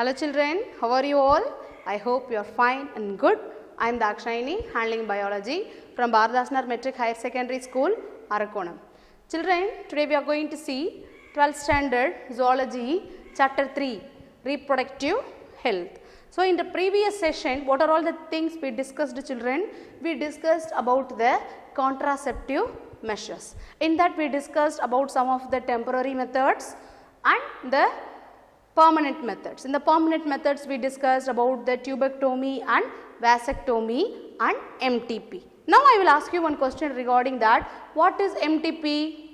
Hello children, how are you all? I hope you are fine and good. I am Dakshayani, handling biology from Bharadasnar Metric Higher Secondary School, Arakonam. Children, today we are going to see 12th standard zoology chapter 3, reproductive health. So in the previous session, what are all the things we discussed, children? We discussed about the contraceptive measures. In that we discussed about some of the temporary methods and the permanent methods. In the permanent methods we discussed about the tubectomy and vasectomy and MTP. Now I will ask you one question regarding that. What is MTP?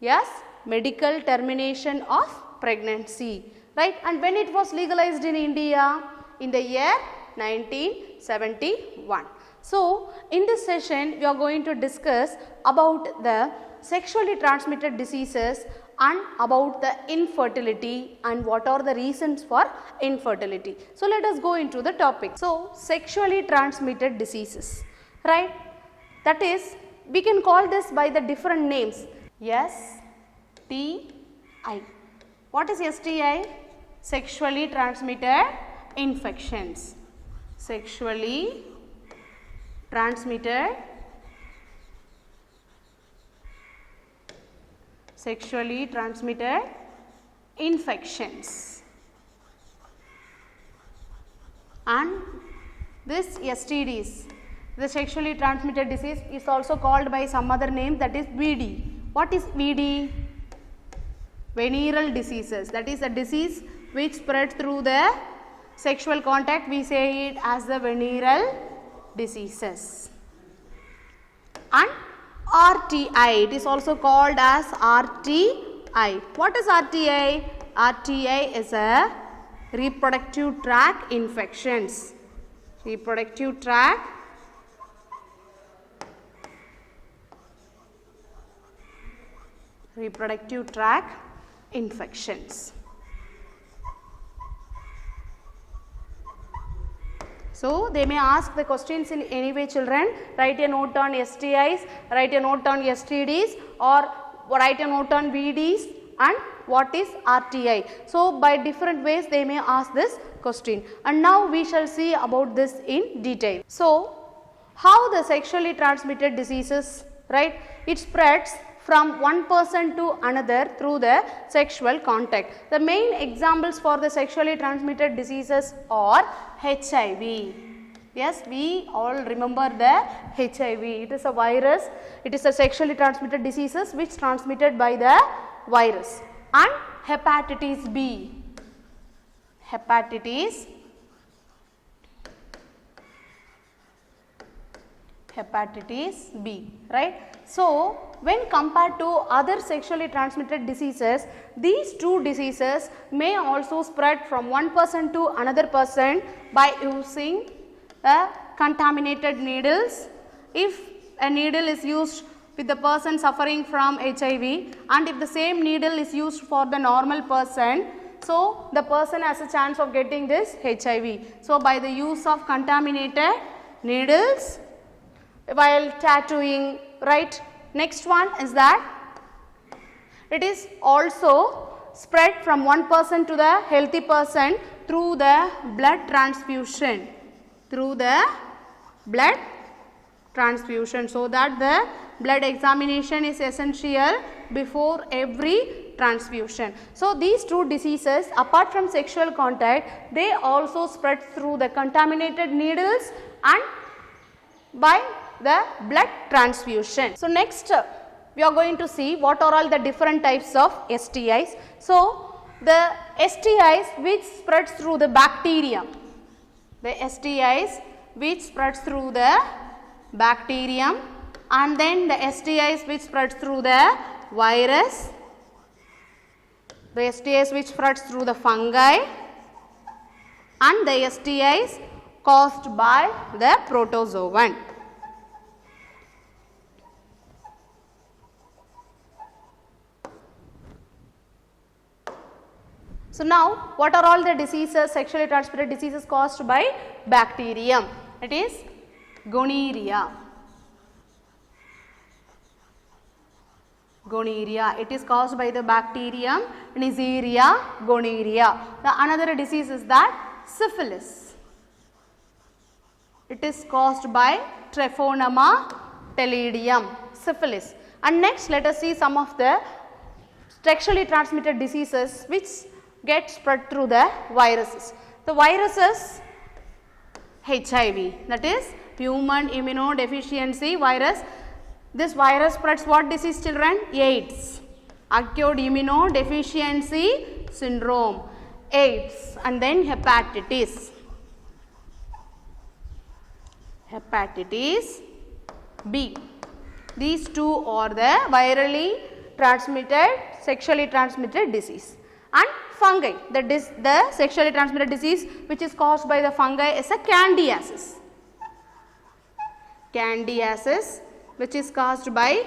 Yes, medical termination of pregnancy, right? And when it was legalized in India? In the year 1971. So in this session we are going to discuss about the sexually transmitted diseases and about the infertility and what are the reasons for infertility. So let us go into the topic. So sexually transmitted diseases, right? That is, we can call this by the different names. STI. What is STI? Sexually transmitted infections. Sexually transmitted infections. And this STDs, the sexually transmitted disease, is also called by some other name, that is VD. What is VD? Venereal diseases, that is a disease which spreads through the sexual contact. We say it as the venereal diseases. And RTI, it is also called as RTI. What is RTI? RTI is a reproductive tract infections. Reproductive tract infections. So they may ask the questions in any way, children. Write a note on STIs, write a note on STDs, or write a note on VDs, and what is RTI. So by different ways they may ask this question, and now we shall see about this in detail. So how the sexually transmitted diseases, right? It spreads from one person to another through the sexual contact. The main examples for the sexually transmitted diseases are HIV. Yes, we all remember the HIV. It is a virus. It is a sexually transmitted diseases which transmitted by the virus. And hepatitis B. Hepatitis B, right? So when compared to other sexually transmitted diseases, these two diseases may also spread from one person to another person by using contaminated needles. If a needle is used with the person suffering from HIV, and if the same needle is used for the normal person, so the person has a chance of getting this HIV. So by the use of contaminated needles while tattooing, right? Next one is that it is also spread from one person to the healthy person through the blood transfusion. So that the blood examination is essential before every transfusion. So these two diseases, apart from sexual contact, they also spread through the contaminated needles and by the blood transfusion. So next we are going to see what are all the different types of STIs. So the STIs which spreads through the bacterium. The STIs which spreads through the bacterium, and then the STIs which spreads through the virus, the STIs which spreads through the fungi, and the STIs caused by the protozoan. So now what are all the diseases, sexually transmitted diseases caused by bacterium? It is gonorrhea, Gonorrhea. It is caused by the bacterium Neisseria gonorrhea. The another disease is that syphilis. It is caused by Treponema pallidum, syphilis. And next let us see some of the sexually transmitted diseases which get spread through the viruses. The viruses HIV, that is human immunodeficiency virus. This virus spreads what disease, children? AIDS, acute immunodeficiency syndrome, AIDS, and then hepatitis. Hepatitis B. These two are the virally transmitted, sexually transmitted disease. And fungi, the sexually transmitted disease which is caused by the fungi is a candidiasis. Candidiasis, which is caused by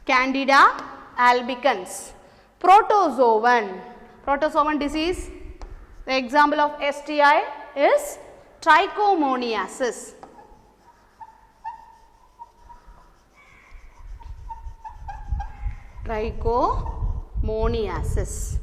Candida albicans. Protozoan. Protozoan disease, the example of STI is trichomoniasis. Trichomoniasis.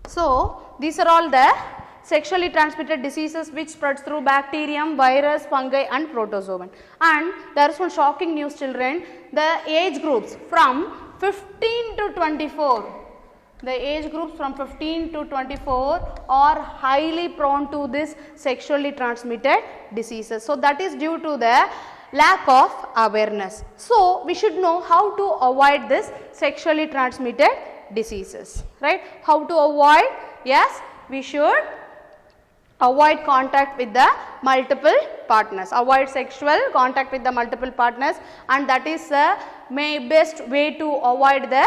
So, these are all the sexually transmitted diseases which spreads through bacterium, virus, fungi and protozoan. And there is one shocking news, children. The age groups from 15 to 24, the age groups from 15 to 24 are highly prone to this sexually transmitted diseases. So, that is due to the lack of awareness. So, we should know how to avoid this sexually transmitted diseases, right? How to avoid? Yes, we should avoid contact with the multiple partners, avoid sexual contact with the multiple partners, and that is the best way to avoid the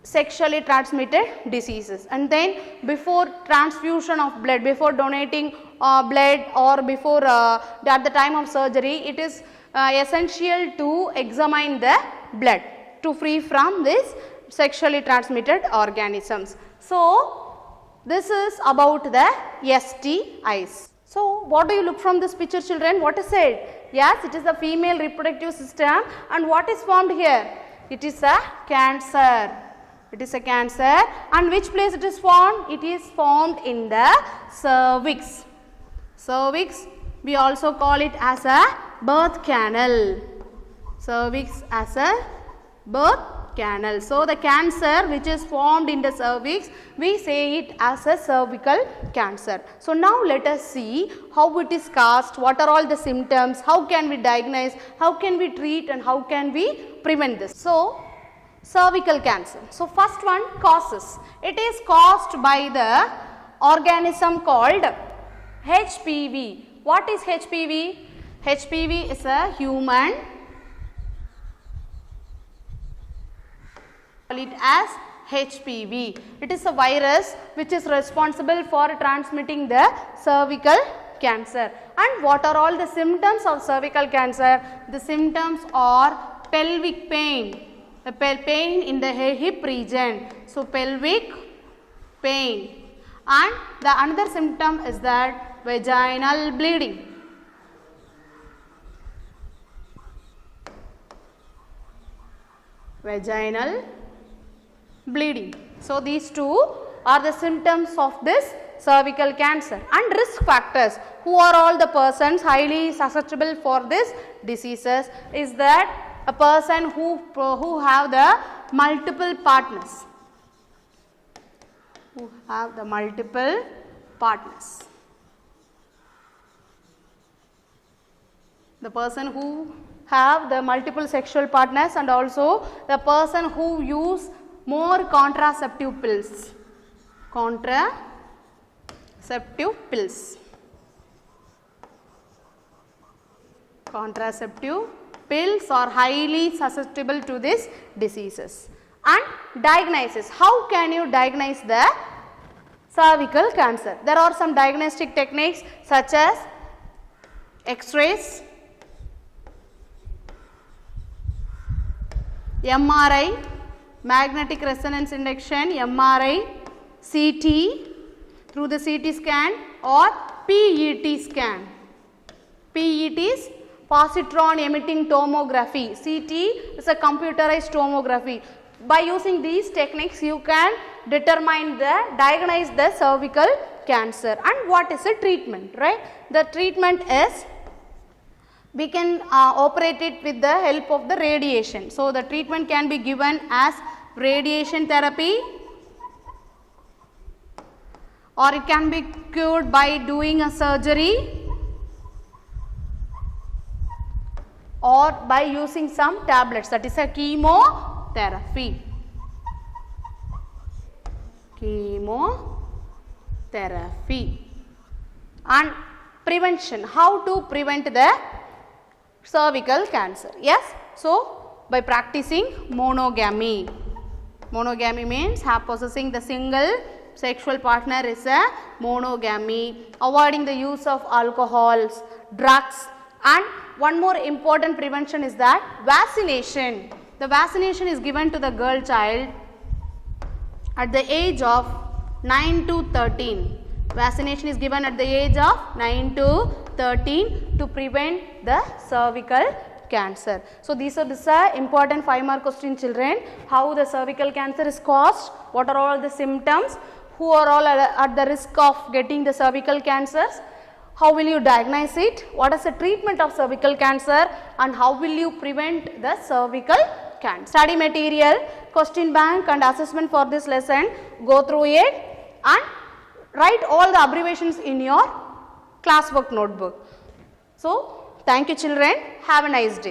sexually transmitted diseases. And then before transfusion of blood, before donating blood or before at the time of surgery, it is essential to examine the blood to free from this sexually transmitted organisms. So, this is about the STIs. So, what do you look from this picture, children? What is it? Yes, it is the female reproductive system, and what is formed here? It is a cancer. It is a cancer, and which place it is formed? It is formed in the cervix. Cervix, we also call it as a birth canal. Cervix as a birth canal. So, the cancer which is formed in the cervix, we say it as a cervical cancer. So, now let us see how it is caused, what are all the symptoms, how can we diagnose, how can we treat and how can we prevent this. So, cervical cancer. So, first one, causes. It is caused by the organism called HPV. What is HPV? HPV is a human, call it as HPV. It is a virus which is responsible for transmitting the cervical cancer. And what are all the symptoms of cervical cancer? The symptoms are pelvic pain, the pain in the hip region. So, pelvic pain, and the another symptom is that vaginal bleeding. Vaginal bleeding. So, these two are the symptoms of this cervical cancer. And risk factors, who are all the persons highly susceptible for this diseases, is that a person who have the multiple partners, the person who have the multiple sexual partners, and also the person who use more contraceptive pills. Contraceptive pills are highly susceptible to these diseases. And diagnosis, how can you diagnose the cervical cancer? There are some diagnostic techniques such as X-rays, MRI, magnetic resonance induction, MRI, CT, through the CT scan, or PET scan. PET is positron emitting tomography. CT is a computerized tomography. By using these techniques, you can diagnose the cervical cancer. And what is the treatment, right? The treatment is, we can operate it with the help of the radiation. So, the treatment can be given as radiation therapy, or it can be cured by doing a surgery, or by using some tablets, that is a chemotherapy. Chemotherapy. And prevention, how to prevent the cervical cancer? Yes, so by practicing monogamy. Monogamy means possessing the single sexual partner is a monogamy. Avoiding the use of alcohols, drugs, and one more important prevention is that vaccination. The vaccination is given to the girl child at the age of 9 to 13. Vaccination is given at the age of 9 to 13 to prevent the cervical cancer. So, these are the important 5-mark question, children. How the cervical cancer is caused, what are all the symptoms, who are all at the risk of getting the cervical cancers, how will you diagnose it, what is the treatment of cervical cancer, and how will you prevent the cervical cancer. Study material, question bank and assessment for this lesson, go through it and write all the abbreviations in your classwork notebook. So, thank you children, have a nice day.